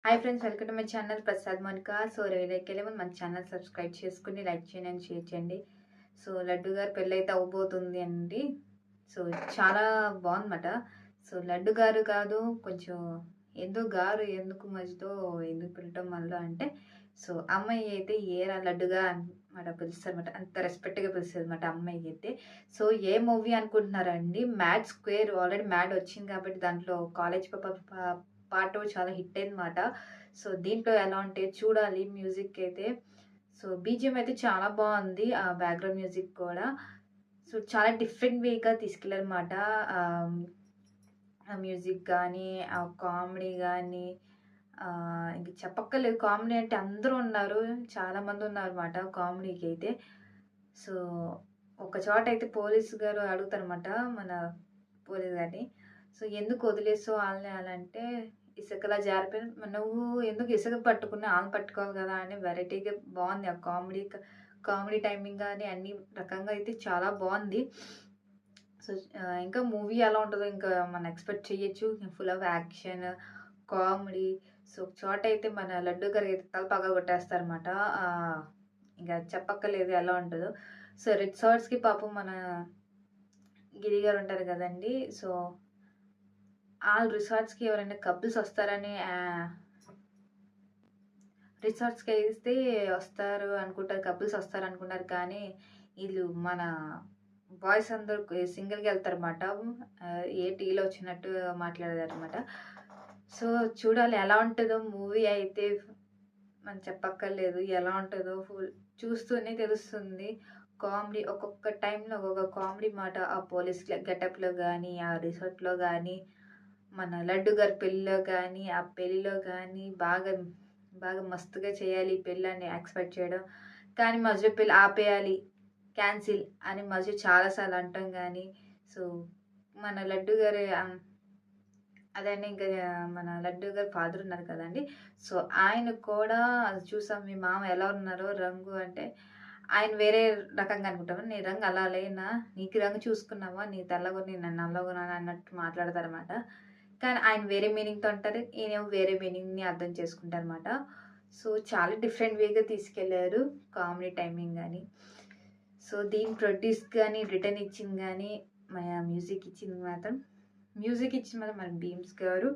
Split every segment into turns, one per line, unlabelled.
Hi friends, welcome to my channel Prasad Monika. So వీడియోకి వెళ్ళే ముందు మన ఛానల్ సబ్స్క్రైబ్ చేసుకుని లైక్ చేయండి అండ్ షేర్ చేయండి. సో లడ్డు గారు పెళ్ళైతే అవ్వబోతుంది అండి. సో చాలా బాగుందన్నమాట. సో లడ్డు గారు కాదు, కొంచెం ఎందుకు మధ్యతో ఎందుకు పిలవటం వల్ల అంటే, సో అమ్మాయి అయితే ఏరా లడ్డుగా అనమాట పిలుస్తారనమాట. అంత రెస్పెక్ట్గా పిలుస్తుంది అనమాట అమ్మాయి అయితే. సో ఏ మూవీ అనుకుంటున్నారండి? Mad square. ఆల్రెడీ మ్యాడ్ వచ్చింది కాబట్టి దాంట్లో కాలేజ్ పార్ట్ చాలా హిట్ అయిందన్నమాట. సో దీంట్లో ఎలా ఉంటే చూడాలి. మ్యూజిక్ అయితే సో బీజిఎం అయితే చాలా బాగుంది. ఆ బ్యాక్గ్రౌండ్ మ్యూజిక్ కూడా సో చాలా డిఫరెంట్ వేగా తీసుకెళ్ళారన్నమాట. ఆ మ్యూజిక్ కానీ, ఆ కామెడీ కానీ, ఇంక చెప్పక్కర్లేదు. కామెడీ అంటే అందరూ ఉన్నారు, చాలామంది ఉన్నారన్నమాట కామెడీకి అయితే. సో ఒక చోట అయితే పోలీసు గారు అడుగుతారనమాట మన పోలీస్ గారిని. సో ఎందుకు వదిలేసావు వాళ్ళని అలా అంటే, ఇసుకలా జారిపోయిన నువ్వు ఎందుకు ఇసుక పట్టుకుని వాళ్ళని పట్టుకోవాలి కదా అని వెరైటీగా బాగుంది. ఆ కామెడీ టైమింగ్ కానీ అన్ని రకంగా అయితే చాలా బాగుంది. సో ఇంకా మూవీ ఎలా ఉంటుందో ఇంకా మనం ఎక్స్పెక్ట్ చేయొచ్చు. Full of action, comedy. So చోట అయితే మన లడ్డు గారు అయితే తల పగ కొట్టేస్తారనమాట. ఇంకా చెప్పక్కర్లేదు ఎలా ఉంటుందో. సో రిసార్ట్స్కి పాపం మన గిరి గారు ఉంటారు కదండి. సో ఆ రిసార్ట్స్కి ఎవరైనా కపుల్స్ వస్తారని రిసార్ట్స్కి అయితే వస్తారు అనుకుంటారు, కపుల్స్ వస్తారు అనుకుంటారు. కానీ వీళ్ళు మన బాయ్స్ అందరూ సింగిల్గా వెళ్తారన్నమాట. ఏ టీలో వచ్చినట్టు మాట్లాడతారనమాట. సో చూడాలి ఎలా ఉంటుందో మూవీ అయితే. మనం చెప్పక్కర్లేదు ఎలా ఉంటుందో. చూస్తూనే తెలుస్తుంది. కామెడీ ఒక్కొక్క టైంలో ఒక్కొక్క కామెడీ మాట. ఆ పోలీస్ గెటప్లో కానీ, ఆ రిసార్ట్లో కానీ, మన లడ్డు గారి పెళ్ళిలో కానీ, ఆ పెళ్ళిలో కానీ బాగా బాగా మస్తుగా చేయాలి ఈ పెళ్ళి అని ఎక్స్పెక్ట్ చేయడం. కానీ మధ్య పెళ్ళి ఆపేయాలి, క్యాన్సిల్ అని మధ్య చాలాసార్లు అంటాం. కానీ సో మన లడ్డు గారి అదండి ఇంకా మన లడ్డు గారి ఫాదర్ ఉన్నారు కదండి. సో ఆయన కూడా చూసాం మీ మామ ఎలా ఉన్నారో రంగు అంటే, ఆయన వేరే రకంగా అనుకుంటాము. నీ రంగు అలా లేనా, నీకు రంగు చూసుకున్నావా, నీ తెల్లగొని నేను నల్లగొన్నాను అన్నట్టు మాట్లాడతారనమాట. కానీ ఆయన వేరే మీనింగ్తో అంటారు, ఈయనేమో వేరే మీనింగ్ని అర్థం చేసుకుంటారనమాట. సో చాలా డిఫరెంట్ వేగా తీసుకెళ్లారు కామెడీ టైమింగ్ కానీ. సో దీని ప్రొడ్యూస్ కానీ, రిటర్న్ ఇచ్చింది కానీ, మన మ్యూజిక్ ఇచ్చింది మాత్రం మన భీమ్స్ గారు.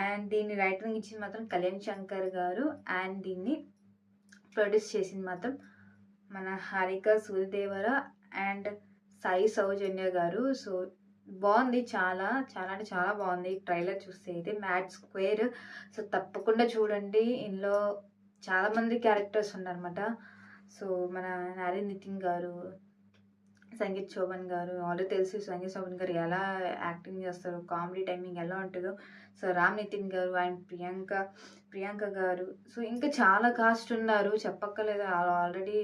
అండ్ దీన్ని రైటింగ్ ఇచ్చింది మాత్రం కళ్యాణ్ శంకర్ గారు. అండ్ దీన్ని ప్రొడ్యూస్ చేసింది మాత్రం మన హారిక సూర్యదేవర అండ్ సాయి సౌజన్య గారు. సో బాగుంది, చాలా చాలా అంటే చాలా బాగుంది. ట్రైలర్ చూస్తే అయితే మ్యాడ్ స్క్వేర్. సో తప్పకుండా చూడండి. ఇందులో చాలామంది క్యారెక్టర్స్ ఉన్నారన్నమాట. సో మన నారీ నితిన్ గారు, సంగీత్ శోభన్ గారు ఆల్రెడీ తెలుసు. సంగీత్ శోభన్ గారు ఎలా యాక్టింగ్ చేస్తారు, కామెడీ టైమింగ్ ఎలా ఉంటుందో. సో రామ్ నితిన్ గారు అండ్ ప్రియాంక గారు. సో ఇంకా చాలా కాస్ట్ ఉన్నారు, చెప్పక్కర్లేదు. ఆల్రెడీ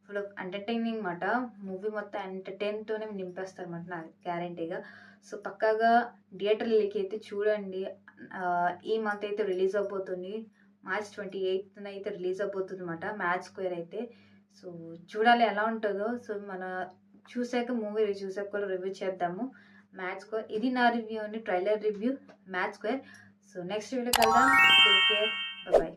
ఫుల్ ఆఫ్ ఎంటర్టైనింగ్ మాట. మూవీ మొత్తం ఎంటర్టైన్తోనే నింపేస్తారు అన్నమాట నాకు గ్యారంటీగా. సో పక్కాగా థియేటర్లకి అయితే చూడండి. ఈ మంత్ అయితే రిలీజ్ అవబోతుంది. March 28th అయితే రిలీజ్ అవబోతుంది అన్నమాట మ్యాడ్ స్క్వేర్ అయితే. సో చూడాలి ఎలా ఉంటుందో. సో మన చూసాక మూవీ చూసాక కూడా రివ్యూ చేద్దాము మ్యాడ్ స్క్వేర్. ఇది నా రివ్యూ అండి, trailer review mad square. So next video కలుద్దాం. Take care, bye.